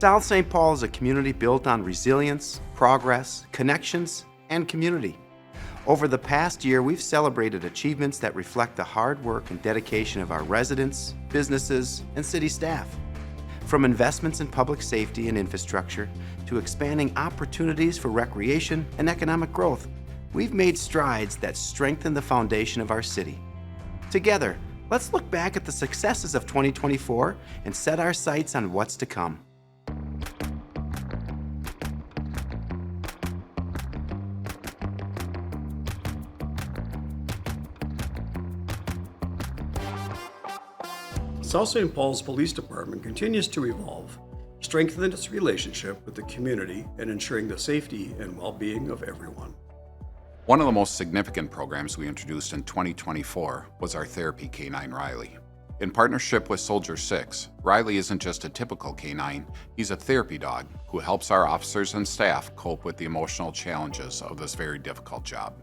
South St. Paul is a community built on resilience, progress, connections, and community. Over the past year, we've celebrated achievements that reflect the hard work and dedication of our residents, businesses, and city staff. From investments in public safety and infrastructure to expanding opportunities for recreation and economic growth, we've made strides that strengthen the foundation of our city. Together, let's look back at the successes of 2024 and set our sights on what's to come. South St. Paul's Police Department continues to evolve, strengthen its relationship with the community, and ensuring the safety and well-being of everyone. One of the most significant programs we introduced in 2024 was our Therapy K9 Riley. In partnership with Soldier 6, Riley isn't just a typical K9, he's a therapy dog who helps our officers and staff cope with the emotional challenges of this very difficult job.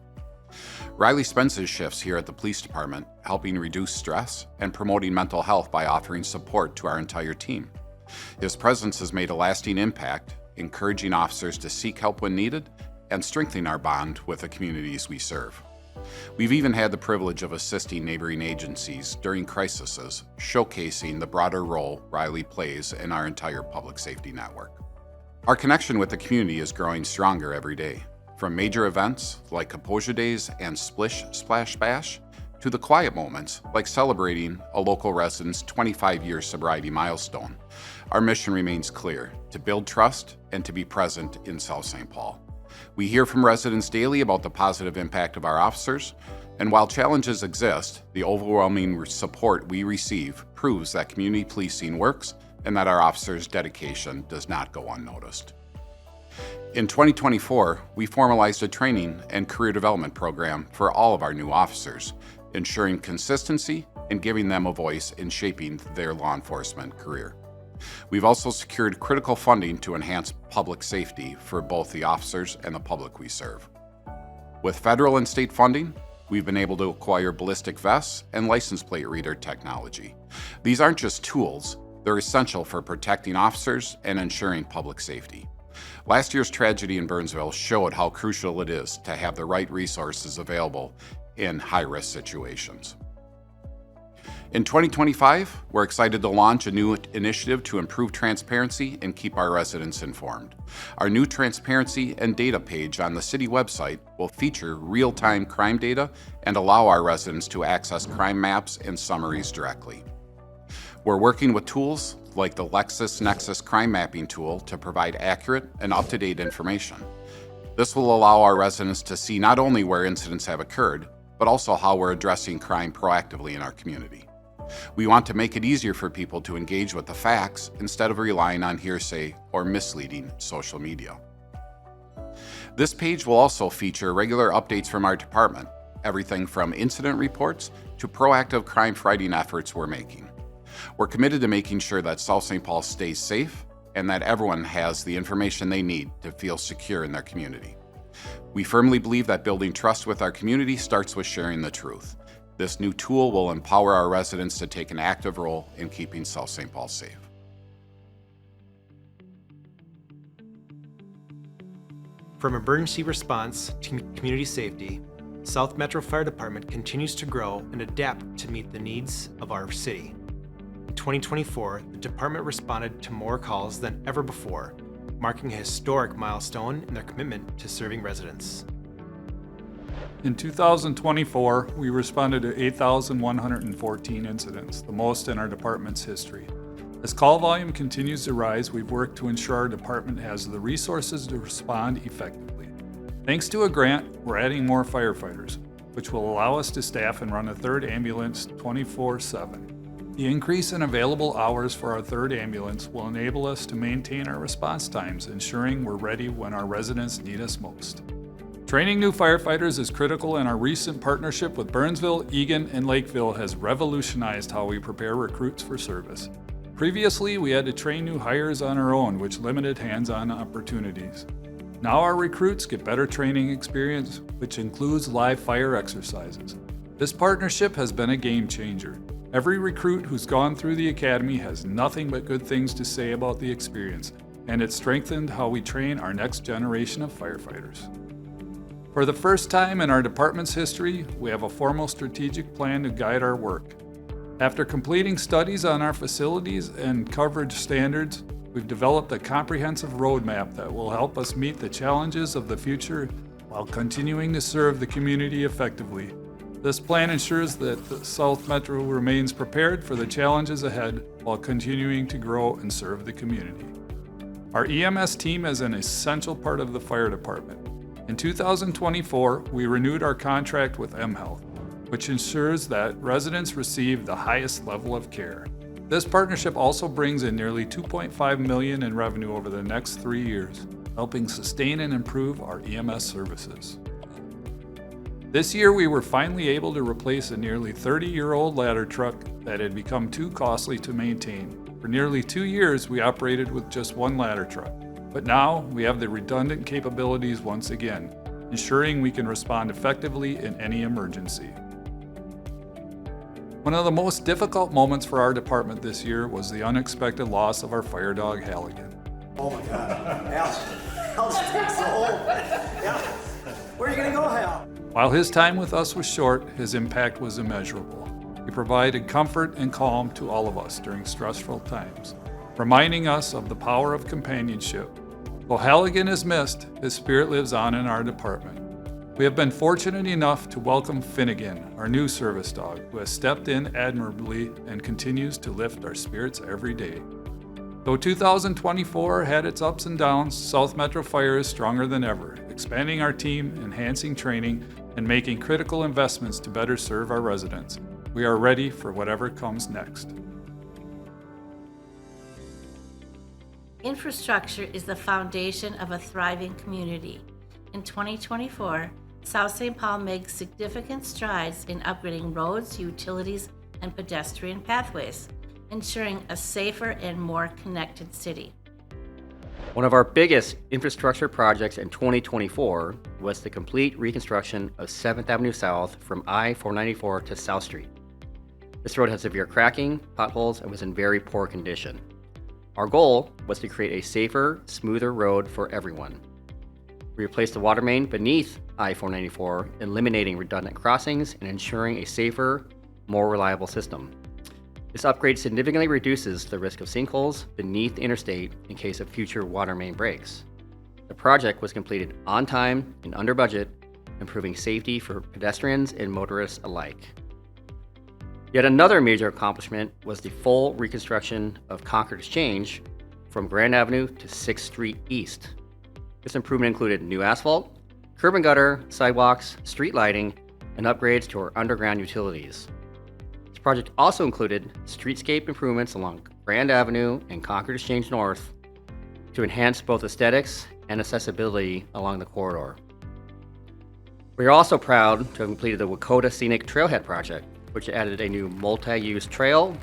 Riley spends his shifts here at the police department helping reduce stress and promoting mental health by offering support to our entire team. His presence has made a lasting impact, encouraging officers to seek help when needed and strengthening our bond with the communities we serve. We've even had the privilege of assisting neighboring agencies during crises, showcasing the broader role Riley plays in our entire public safety network. Our connection with the community is growing stronger every day. From major events like Composure Days and Splish Splash Bash, to the quiet moments like celebrating a local resident's 25-year sobriety milestone, our mission remains clear: to build trust and to be present in South St. Paul. We hear from residents daily about the positive impact of our officers, and while challenges exist, the overwhelming support we receive proves that community policing works and that our officers' dedication does not go unnoticed. In 2024, we formalized a training and career development program for all of our new officers, ensuring consistency and giving them a voice in shaping their law enforcement career. We've also secured critical funding to enhance public safety for both the officers and the public we serve. With federal and state funding, we've been able to acquire ballistic vests and license plate reader technology. These aren't just tools, they're essential for protecting officers and ensuring public safety. Last year's tragedy in Burnsville showed how crucial it is to have the right resources available in high-risk situations. In 2025, we're excited to launch a new initiative to improve transparency and keep our residents informed. Our new transparency and data page on the city website will feature real-time crime data and allow our residents to access crime maps and summaries directly. We're working with tools like the LexisNexis crime mapping tool to provide accurate and up-to-date information. This will allow our residents to see not only where incidents have occurred, but also how we're addressing crime proactively in our community. We want to make it easier for people to engage with the facts instead of relying on hearsay or misleading social media. This page will also feature regular updates from our department, everything from incident reports to proactive crime fighting efforts we're making. We're committed to making sure that South St. Paul stays safe and that everyone has the information they need to feel secure in their community. We firmly believe that building trust with our community starts with sharing the truth. This new tool will empower our residents to take an active role in keeping South St. Paul safe. From emergency response to community safety, South Metro Fire Department continues to grow and adapt to meet the needs of our city. In 2024, the department responded to more calls than ever before, marking a historic milestone in their commitment to serving residents. In 2024, we responded to 8,114 incidents, the most in our department's history. As call volume continues to rise, we've worked to ensure our department has the resources to respond effectively. Thanks to a grant, we're adding more firefighters, which will allow us to staff and run a third ambulance 24/7. The increase in available hours for our third ambulance will enable us to maintain our response times, ensuring we're ready when our residents need us most. Training new firefighters is critical, and our recent partnership with Burnsville, Eagan, and Lakeville has revolutionized how we prepare recruits for service. Previously, we had to train new hires on our own, which limited hands-on opportunities. Now our recruits get better training experience, which includes live fire exercises. This partnership has been a game changer. Every recruit who's gone through the academy has nothing but good things to say about the experience, and it strengthened how we train our next generation of firefighters. For the first time in our department's history, we have a formal strategic plan to guide our work. After completing studies on our facilities and coverage standards, we've developed a comprehensive roadmap that will help us meet the challenges of the future while continuing to serve the community effectively. This plan ensures that the South Metro remains prepared for the challenges ahead while continuing to grow and serve the community. Our EMS team is an essential part of the fire department. In 2024, we renewed our contract with mHealth, which ensures that residents receive the highest level of care. This partnership also brings in nearly $2.5 million in revenue over the next 3 years, helping sustain and improve our EMS services. This year, we were finally able to replace a nearly 30-year-old ladder truck that had become too costly to maintain. For nearly 2 years, we operated with just one ladder truck, but now we have the redundant capabilities once again, ensuring we can respond effectively in any emergency. One of the most difficult moments for our department this year was the unexpected loss of our fire dog, Halligan. Oh my God, Hal just takes the whole, yeah. Where are you gonna go, Hal? While his time with us was short, his impact was immeasurable. He provided comfort and calm to all of us during stressful times, reminding us of the power of companionship. Though Halligan is missed, his spirit lives on in our department. We have been fortunate enough to welcome Finnegan, our new service dog, who has stepped in admirably and continues to lift our spirits every day. Though 2024 had its ups and downs, South Metro Fire is stronger than ever, expanding our team, enhancing training, and making critical investments to better serve our residents. We are ready for whatever comes next. Infrastructure is the foundation of a thriving community. In 2024, South St. Paul makes significant strides in upgrading roads, utilities, and pedestrian pathways, ensuring a safer and more connected city. One of our biggest infrastructure projects in 2024 was the complete reconstruction of 7th Avenue South from I-494 to South Street. This road had severe cracking, potholes, and was in very poor condition. Our goal was to create a safer, smoother road for everyone. We replaced the water main beneath I-494, eliminating redundant crossings and ensuring a safer, more reliable system. This upgrade significantly reduces the risk of sinkholes beneath the interstate in case of future water main breaks. The project was completed on time and under budget, improving safety for pedestrians and motorists alike. Yet another major accomplishment was the full reconstruction of Concord Exchange from Grand Avenue to 6th Street East. This improvement included new asphalt, curb and gutter, sidewalks, street lighting, and upgrades to our underground utilities. This project also included streetscape improvements along Grand Avenue and Concord Exchange North to enhance both aesthetics and accessibility along the corridor. We are also proud to have completed the Wakota Scenic Trailhead project, which added a new multi-use trail,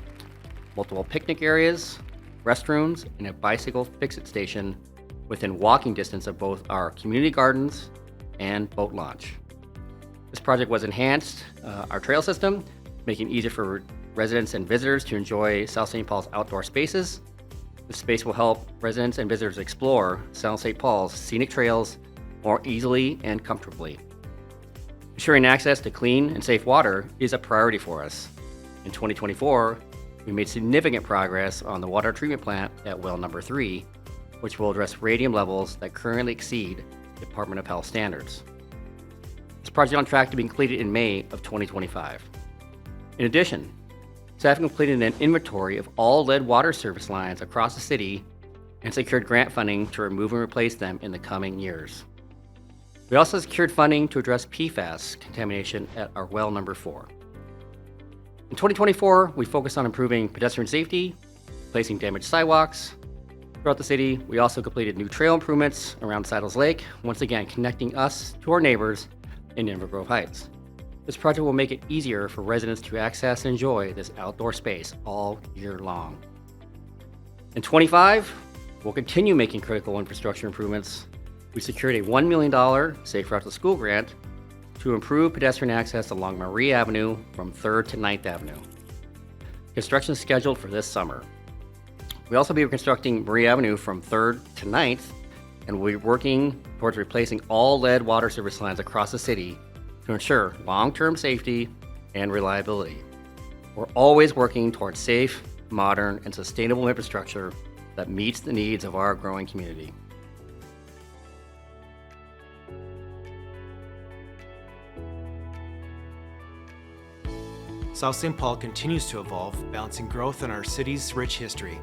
multiple picnic areas, restrooms, and a bicycle fix-it station within walking distance of both our community gardens and boat launch. This project was enhanced our trail system, making it easier for residents and visitors to enjoy South St. Paul's outdoor spaces. This space will help residents and visitors explore South St. Paul's scenic trails more easily and comfortably. Ensuring access to clean and safe water is a priority for us. In 2024, we made significant progress on the water treatment plant at well number 3, which will address radium levels that currently exceed Department of Health standards. This project is on track to be completed in May of 2025. In addition, staff completed an inventory of all lead water service lines across the city and secured grant funding to remove and replace them in the coming years. We also secured funding to address PFAS contamination at our well number 4. In 2024, we focused on improving pedestrian safety, replacing damaged sidewalks. Throughout the city, we also completed new trail improvements around Saddles Lake, once again connecting us to our neighbors in Denver Grove Heights. This project will make it easier for residents to access and enjoy this outdoor space all year long. In 25, we'll continue making critical infrastructure improvements. We secured a $1 million Safe Route to School grant to improve pedestrian access along Marie Avenue from 3rd to 9th Avenue. Construction is scheduled for this summer. We'll also be reconstructing Marie Avenue from 3rd to 9th, and we're working towards replacing all lead water service lines across the city to ensure long-term safety and reliability. We're always working towards safe, modern, and sustainable infrastructure that meets the needs of our growing community. South St. Paul continues to evolve, balancing growth in our city's rich history.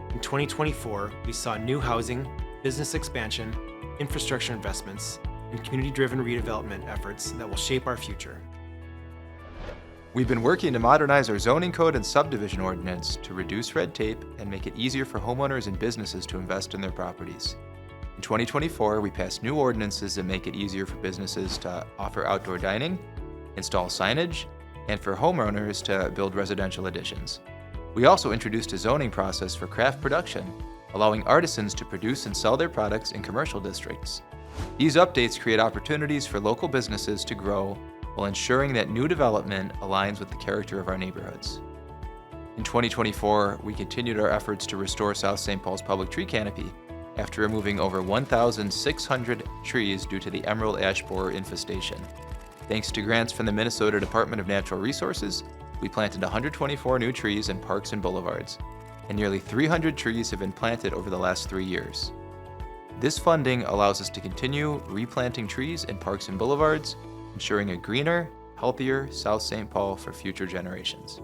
In 2024, we saw new housing, business expansion, infrastructure investments, and community-driven redevelopment efforts that will shape our future. We've been working to modernize our zoning code and subdivision ordinance to reduce red tape and make it easier for homeowners and businesses to invest in their properties. In 2024, we passed new ordinances that make it easier for businesses to offer outdoor dining, install signage, and for homeowners to build residential additions. We also introduced a zoning process for craft production, allowing artisans to produce and sell their products in commercial districts. These updates create opportunities for local businesses to grow while ensuring that new development aligns with the character of our neighborhoods. In 2024, we continued our efforts to restore South St. Paul's public tree canopy after removing over 1,600 trees due to the emerald ash borer infestation. Thanks to grants from the Minnesota Department of Natural Resources, we planted 124 new trees in parks and boulevards, and nearly 300 trees have been planted over the last 3 years. This funding allows us to continue replanting trees in parks and boulevards, ensuring a greener, healthier South St. Paul for future generations.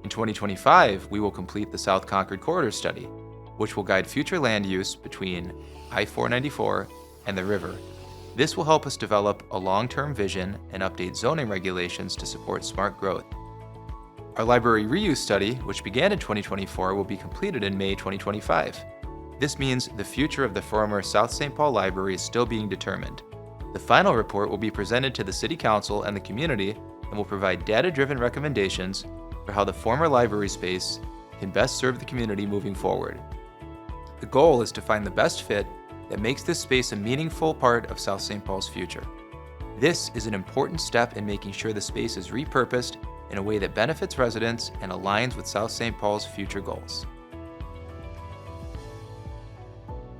In 2025, we will complete the South Concord Corridor Study, which will guide future land use between I-494 and the river. This will help us develop a long-term vision and update zoning regulations to support smart growth. Our library reuse study, which began in 2024, will be completed in May 2025. This means the future of the former South St. Paul Library is still being determined. The final report will be presented to the City Council and the community and will provide data-driven recommendations for how the former library space can best serve the community moving forward. The goal is to find the best fit that makes this space a meaningful part of South St. Paul's future. This is an important step in making sure the space is repurposed in a way that benefits residents and aligns with South St. Paul's future goals.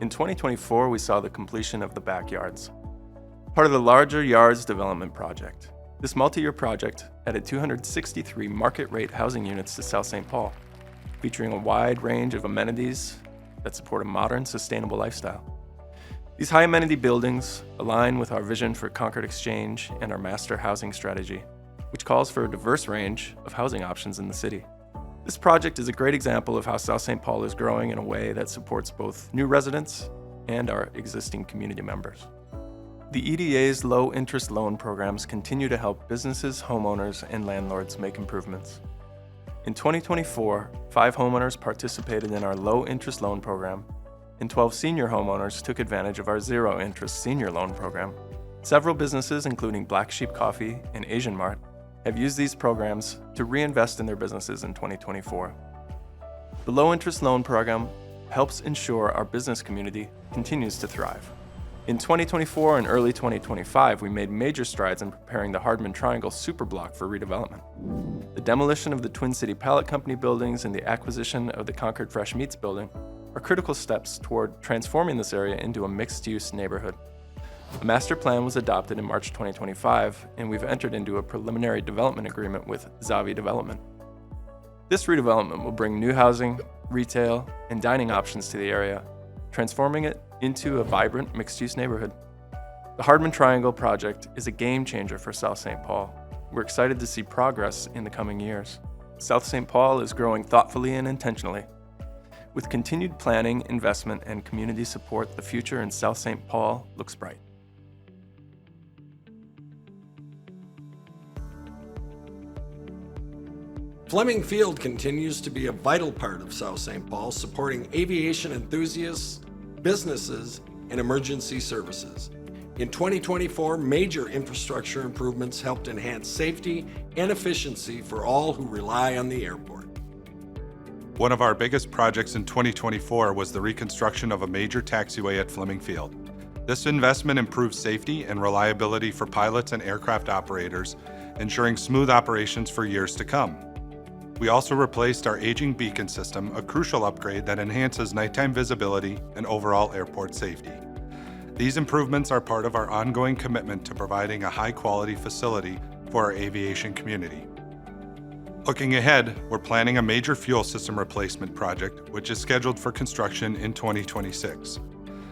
In 2024, we saw the completion of the backyards, part of the larger Yards development project. This multi-year project added 263 market-rate housing units to South St. Paul, featuring a wide range of amenities that support a modern, sustainable lifestyle. These high-amenity buildings align with our vision for Concord Exchange and our master housing strategy, which calls for a diverse range of housing options in the city. This project is a great example of how South St. Paul is growing in a way that supports both new residents and our existing community members. The EDA's low-interest loan programs continue to help businesses, homeowners, and landlords make improvements. In 2024, 5 homeowners participated in our low-interest loan program, and 12 senior homeowners took advantage of our zero-interest senior loan program. Several businesses, including Black Sheep Coffee and Asian Mart, have used these programs to reinvest in their businesses in 2024. The low-interest loan program helps ensure our business community continues to thrive. In 2024 and early 2025, we made major strides in preparing the Hardman Triangle superblock for redevelopment. The demolition of the Twin City Pallet Company buildings and the acquisition of the Concord Fresh Meats building are critical steps toward transforming this area into a mixed-use neighborhood. A master plan was adopted in March 2025, and we've entered into a preliminary development agreement with Zavi Development. This redevelopment will bring new housing, retail, and dining options to the area, transforming it into a vibrant mixed-use neighborhood. The Hardman Triangle project is a game changer for South St. Paul. We're excited to see progress in the coming years. South St. Paul is growing thoughtfully and intentionally. With continued planning, investment, and community support, the future in South St. Paul looks bright. Fleming Field continues to be a vital part of South St. Paul, supporting aviation enthusiasts, businesses, and emergency services. In 2024, major infrastructure improvements helped enhance safety and efficiency for all who rely on the airport. One of our biggest projects in 2024 was the reconstruction of a major taxiway at Fleming Field. This investment improves safety and reliability for pilots and aircraft operators, ensuring smooth operations for years to come. We also replaced our aging beacon system, a crucial upgrade that enhances nighttime visibility and overall airport safety. These improvements are part of our ongoing commitment to providing a high-quality facility for our aviation community. Looking ahead, we're planning a major fuel system replacement project, which is scheduled for construction in 2026.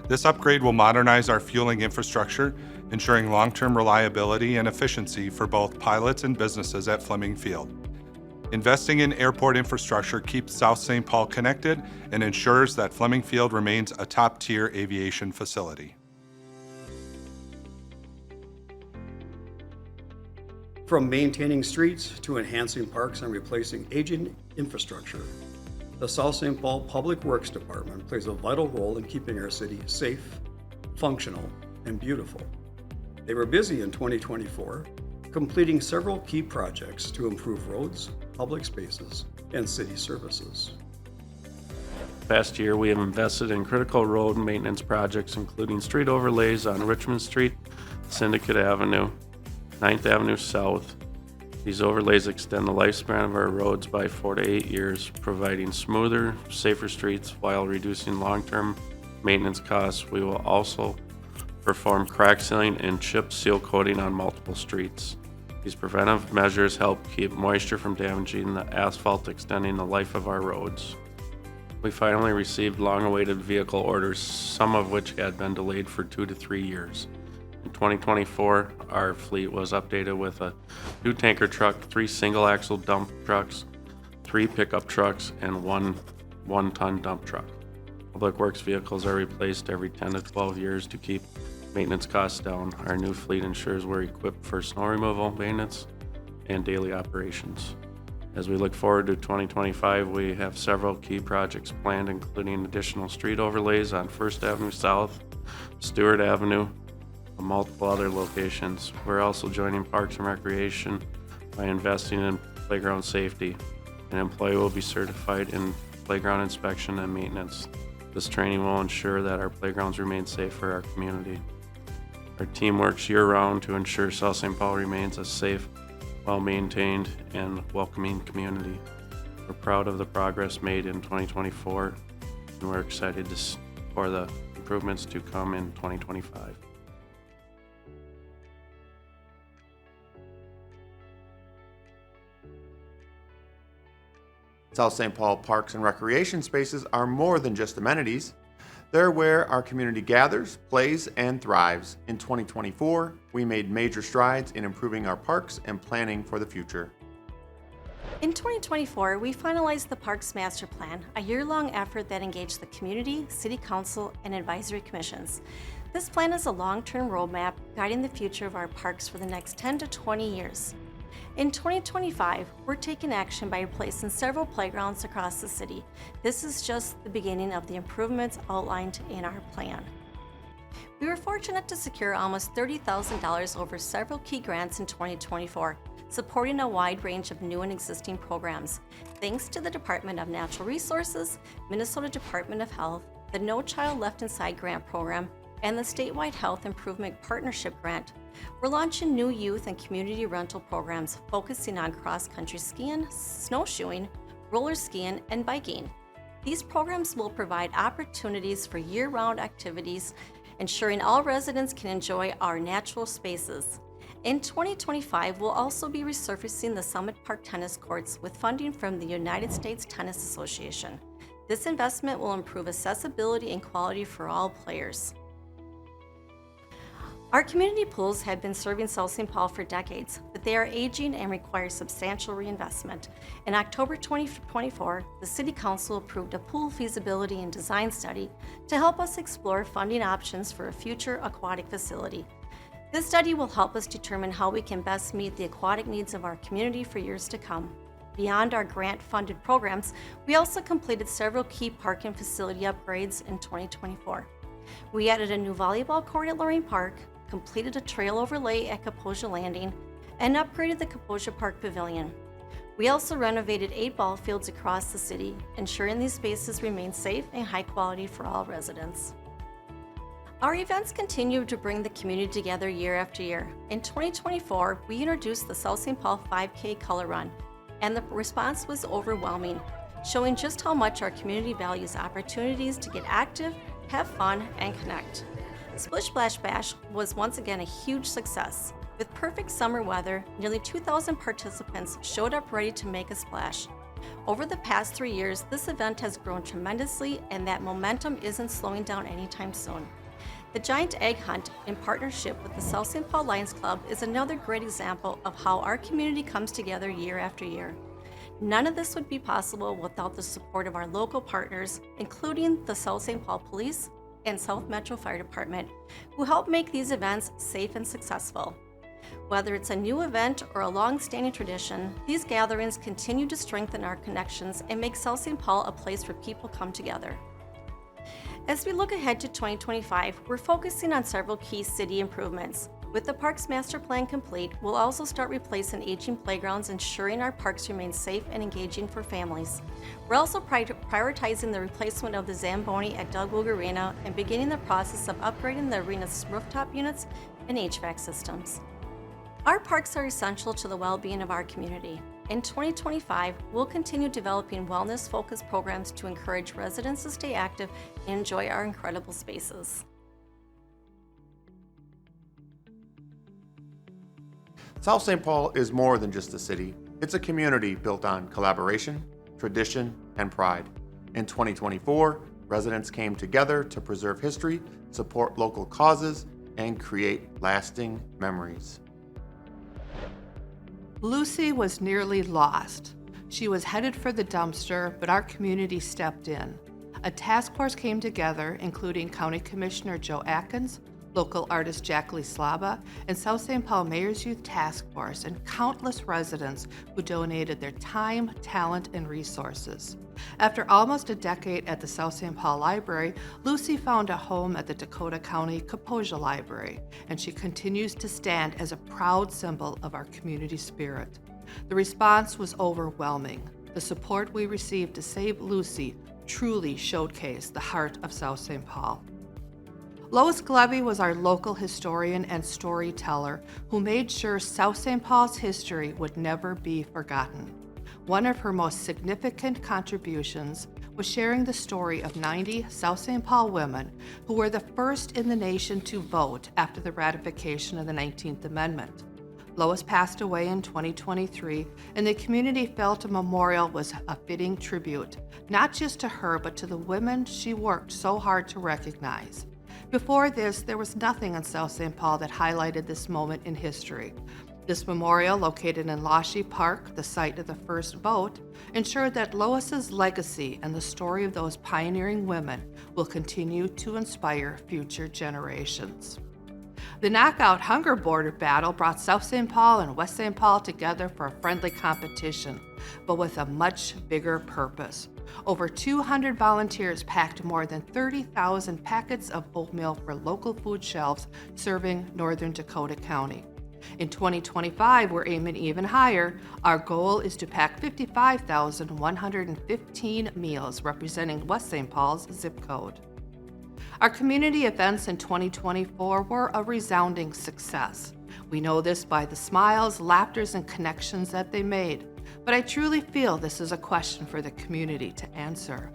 This upgrade will modernize our fueling infrastructure, ensuring long-term reliability and efficiency for both pilots and businesses at Fleming Field. Investing in airport infrastructure keeps South St. Paul connected and ensures that Fleming Field remains a top-tier aviation facility. From maintaining streets to enhancing parks and replacing aging infrastructure, the South St. Paul Public Works Department plays a vital role in keeping our city safe, functional, and beautiful. They were busy in 2024, completing several key projects to improve roads, public spaces, and city services. Past year, we have invested in critical road maintenance projects, including street overlays on Richmond Street, Syndicate Avenue, 9th Avenue South. These overlays extend the lifespan of our roads by 4 to 8 years, providing smoother, safer streets while reducing long-term maintenance costs. We will also perform crack sealing and chip seal coating on multiple streets. These preventive measures help keep moisture from damaging the asphalt, extending the life of our roads. We finally received long-awaited vehicle orders, some of which had been delayed for 2 to 3 years. In 2024, our fleet was updated with a new tanker truck, 3 single-axle dump trucks, 3 pickup trucks, and one one-ton dump truck. Public Works vehicles are replaced every 10 to 12 years to keep maintenance costs down. Our new fleet ensures we're equipped for snow removal, maintenance, and daily operations. As we look forward to 2025, we have several key projects planned, including additional street overlays on 1st Avenue South, Stewart Avenue, and multiple other locations. We're also joining Parks and Recreation by investing in playground safety. An employee will be certified in playground inspection and maintenance. This training will ensure that our playgrounds remain safe for our community. Our team works year-round to ensure South St. Paul remains a safe, well-maintained, and welcoming community. We're proud of the progress made in 2024, and we're excited for the improvements to come in 2025. South St. Paul parks and recreation spaces are more than just amenities. They're where our community gathers, plays, and thrives. In 2024, we made major strides in improving our parks and planning for the future. In 2024, we finalized the Parks Master Plan, a year-long effort that engaged the community, city council, and advisory commissions. This plan is a long-term roadmap guiding the future of our parks for the next 10 to 20 years. In 2025, we're taking action by replacing several playgrounds across the city. This is just the beginning of the improvements outlined in our plan. We were fortunate to secure almost $30,000 over several key grants in 2024, supporting a wide range of new and existing programs. Thanks to the Department of Natural Resources, Minnesota Department of Health, the No Child Left Inside Grant Program, and the Statewide Health Improvement Partnership Grant, we're launching new youth and community rental programs focusing on cross-country skiing, snowshoeing, roller skiing, and biking. These programs will provide opportunities for year-round activities, ensuring all residents can enjoy our natural spaces. In 2025, we'll also be resurfacing the Summit Park tennis courts with funding from the United States Tennis Association. This investment will improve accessibility and quality for all players. Our community pools have been serving South St. Paul for decades, but they are aging and require substantial reinvestment. In October 2024, the City Council approved a pool feasibility and design study to help us explore funding options for a future aquatic facility. This study will help us determine how we can best meet the aquatic needs of our community for years to come. Beyond our grant-funded programs, we also completed several key park and facility upgrades in 2024. We added a new volleyball court at Loring Park, completed a trail overlay at Kaposia Landing, and upgraded the Kaposia Park Pavilion. We also renovated 8 ball fields across the city, ensuring these spaces remain safe and high quality for all residents. Our events continue to bring the community together year after year. In 2024, we introduced the South St. Paul 5K Color Run. and the response was overwhelming, showing just how much our community values opportunities to get active, have fun, and connect. Splish Splash Bash was once again a huge success. With perfect summer weather, nearly 2,000 participants showed up ready to make a splash. Over the past 3 years, this event has grown tremendously, and that momentum isn't slowing down anytime soon. The Giant Egg Hunt, in partnership with the South St. Paul Lions Club, is another great example of how our community comes together year after year. None of this would be possible without the support of our local partners, including the South St. Paul Police and South Metro Fire Department, who help make these events safe and successful. Whether it's a new event or a long-standing tradition, these gatherings continue to strengthen our connections and make South St. Paul a place where people come together. As we look ahead to 2025, we're focusing on several key city improvements. With the Parks Master Plan complete, we'll also start replacing aging playgrounds, ensuring our parks remain safe and engaging for families. We're also prioritizing the replacement of the Zamboni at Doug Woog Arena and beginning the process of upgrading the arena's rooftop units and HVAC systems. Our parks are essential to the well-being of our community. In 2025, we'll continue developing wellness-focused programs to encourage residents to stay active and enjoy our incredible spaces. South St. Paul is more than just a city. It's a community built on collaboration, tradition, and pride. In 2024, residents came together to preserve history, support local causes, and create lasting memories. Lucy was nearly lost. She was headed for the dumpster, but our community stepped in. A task force came together, including County Commissioner Joe Atkins, local artist Jacqueline Slaba, and South St. Paul Mayor's Youth Task Force, and countless residents who donated their time, talent, and resources. After almost a decade at the South St. Paul Library, Lucy found a home at the Dakota County Kaposia Library, and she continues to stand as a proud symbol of our community spirit. The response was overwhelming. The support we received to save Lucy truly showcased the heart of South St. Paul. Lois Glevy was our local historian and storyteller who made sure South St. Paul's history would never be forgotten. One of her most significant contributions was sharing the story of 90 South St. Paul women who were the first in the nation to vote after the ratification of the 19th Amendment. Lois passed away in 2023, and the community felt a memorial was a fitting tribute, not just to her, but to the women she worked so hard to recognize. Before this, there was nothing in South St. Paul that highlighted this moment in history. This memorial, located in Lashy Park, the site of the first vote, ensured that Lois's legacy and the story of those pioneering women will continue to inspire future generations. The knockout hunger border battle brought South St. Paul and West St. Paul together for a friendly competition, but with a much bigger purpose. Over 200 volunteers packed more than 30,000 packets of oatmeal for local food shelves serving northern Dakota County. In 2025, we're aiming even higher. Our goal is to pack 55,115 meals representing West St. Paul's zip code. Our community events in 2024 were a resounding success. We know this by the smiles, laughters, and connections that they made, but I truly feel this is a question for the community to answer.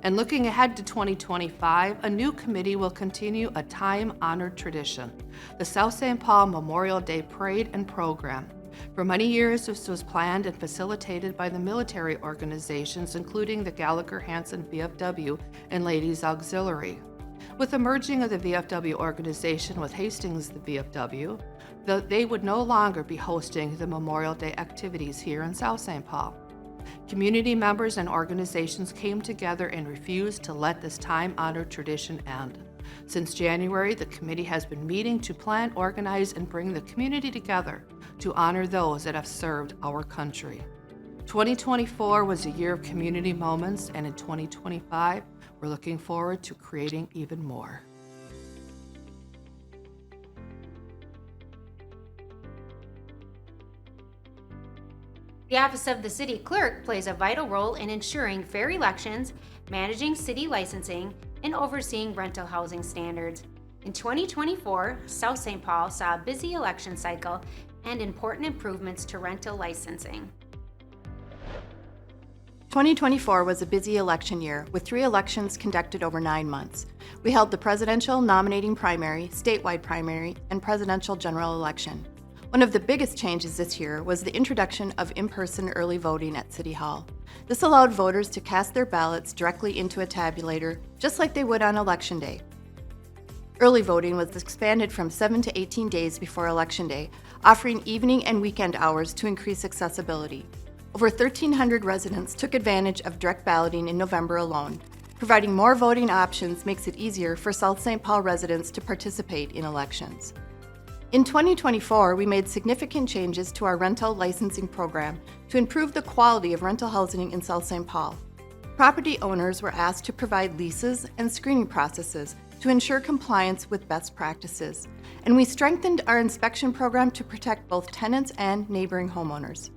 And looking ahead to 2025, a new committee will continue a time-honored tradition, the South St. Paul Memorial Day Parade and Program. For many years, this was planned and facilitated by the military organizations, including the Gallagher-Hanson VFW and Ladies Auxiliary. With the merging of the VFW organization with Hastings the VFW, they would no longer be hosting the Memorial Day activities here in South St. Paul. Community members and organizations came together and refused to let this time-honored tradition end. Since January, the committee has been meeting to plan, organize, and bring the community together to honor those that have served our country. 2024 was a year of community moments, and in 2025, we're looking forward to creating even more. The Office of the City Clerk plays a vital role in ensuring fair elections, managing city licensing, and overseeing rental housing standards. In 2024, South St. Paul saw a busy election cycle and important improvements to rental licensing. 2024 was a busy election year, with 3 elections conducted over 9 months. We held the presidential nominating primary, statewide primary, and presidential general election. One of the biggest changes this year was the introduction of in-person early voting at City Hall. This allowed voters to cast their ballots directly into a tabulator, just like they would on Election Day. Early voting was expanded from 7 to 18 days before Election Day, offering evening and weekend hours to increase accessibility. Over 1,300 residents took advantage of direct balloting in November alone. Providing more voting options makes it easier for South St. Paul residents to participate in elections. In 2024, we made significant changes to our rental licensing program to improve the quality of rental housing in South St. Paul. Property owners were asked to provide leases and screening processes to ensure compliance with best practices, and we strengthened our inspection program to protect both tenants and neighboring homeowners.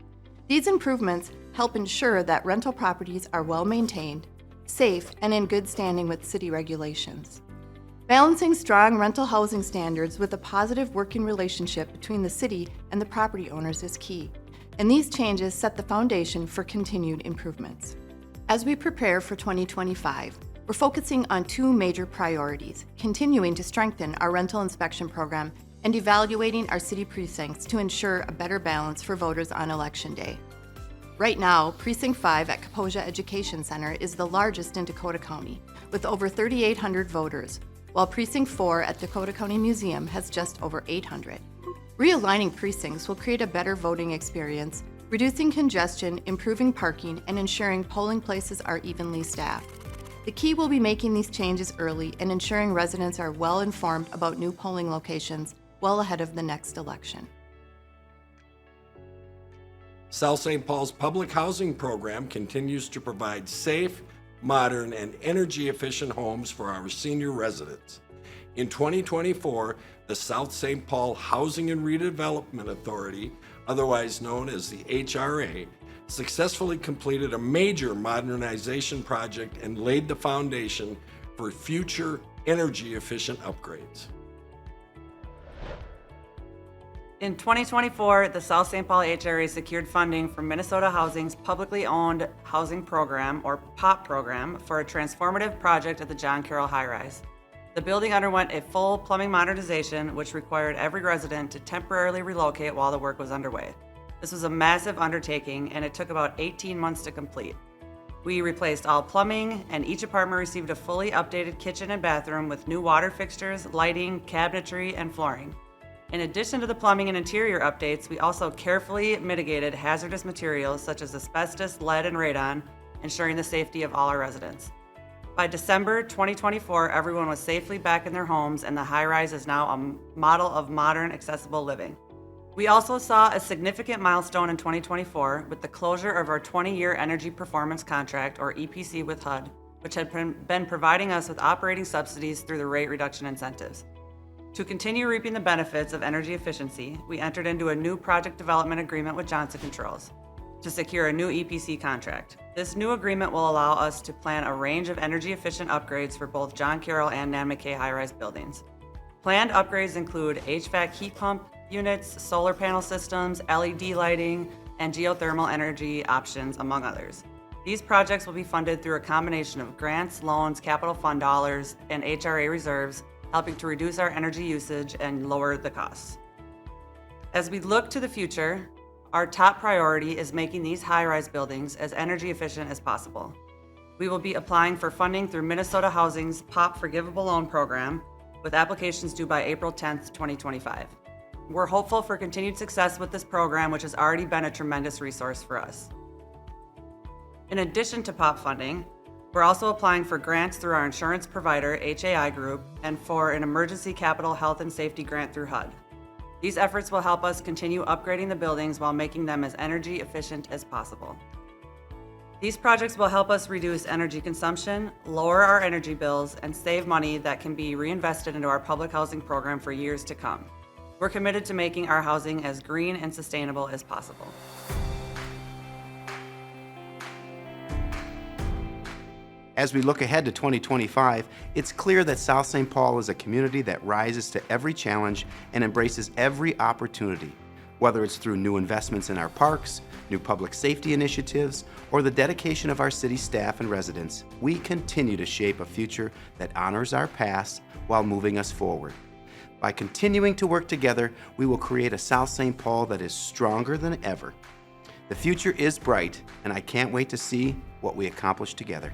These improvements help ensure that rental properties are well maintained, safe, and in good standing with city regulations. Balancing strong rental housing standards with a positive working relationship between the city and the property owners is key, and these changes set the foundation for continued improvements. As we prepare for 2025, we're focusing on 2 major priorities: continuing to strengthen our rental inspection program and evaluating our city precincts to ensure a better balance for voters on Election Day. Right now, Precinct 5 at Kaposia Education Center is the largest in Dakota County, with over 3,800 voters, while Precinct 4 at Dakota County Museum has just over 800. Realigning precincts will create a better voting experience, reducing congestion, improving parking, and ensuring polling places are evenly staffed. The key will be making these changes early and ensuring residents are well informed about new polling locations well ahead of the next election. South St. Paul's public housing program continues to provide safe, modern, and energy-efficient homes for our senior residents. In 2024, the South St. Paul Housing and Redevelopment Authority, otherwise known as the HRA, successfully completed a major modernization project and laid the foundation for future energy-efficient upgrades. In 2024, the South St. Paul HRA secured funding from Minnesota Housing's Publicly Owned Housing Program, or POP program, for a transformative project at the John Carroll High Rise. The building underwent a full plumbing modernization, which required every resident to temporarily relocate while the work was underway. This was a massive undertaking, and it took about 18 months to complete. We replaced all plumbing, and each apartment received a fully updated kitchen and bathroom with new water fixtures, lighting, cabinetry, and flooring. In addition to the plumbing and interior updates, we also carefully mitigated hazardous materials such as asbestos, lead, and radon, ensuring the safety of all our residents. By December 2024, everyone was safely back in their homes, and the high-rise is now a model of modern, accessible living. We also saw a significant milestone in 2024 with the closure of our 20-year energy performance contract, or EPC, with HUD, which had been providing us with operating subsidies through the rate reduction incentives. To continue reaping the benefits of energy efficiency, we entered into a new project development agreement with Johnson Controls to secure a new EPC contract. This new agreement will allow us to plan a range of energy-efficient upgrades for both John Carroll and Nan McKay high-rise buildings. Planned upgrades include HVAC heat pump units, solar panel systems, LED lighting, and geothermal energy options, among others. These projects will be funded through a combination of grants, loans, capital fund dollars, and HRA reserves, helping to reduce our energy usage and lower the costs. As we look to the future, our top priority is making these high-rise buildings as energy efficient as possible. We will be applying for funding through Minnesota Housing's POP Forgivable Loan Program, with applications due by April 10th, 2025. We're hopeful for continued success with this program, which has already been a tremendous resource for us. In addition to POP funding, we're also applying for grants through our insurance provider, HAI Group, and for an emergency capital health and safety grant through HUD. These efforts will help us continue upgrading the buildings while making them as energy efficient as possible. These projects will help us reduce energy consumption, lower our energy bills, and save money that can be reinvested into our public housing program for years to come. We're committed to making our housing as green and sustainable as possible. As we look ahead to 2025, it's clear that South St. Paul is a community that rises to every challenge and embraces every opportunity. Whether it's through new investments in our parks, new public safety initiatives, or the dedication of our city staff and residents, we continue to shape a future that honors our past while moving us forward. By continuing to work together, we will create a South St. Paul that is stronger than ever. The future is bright, and I can't wait to see what we accomplish together.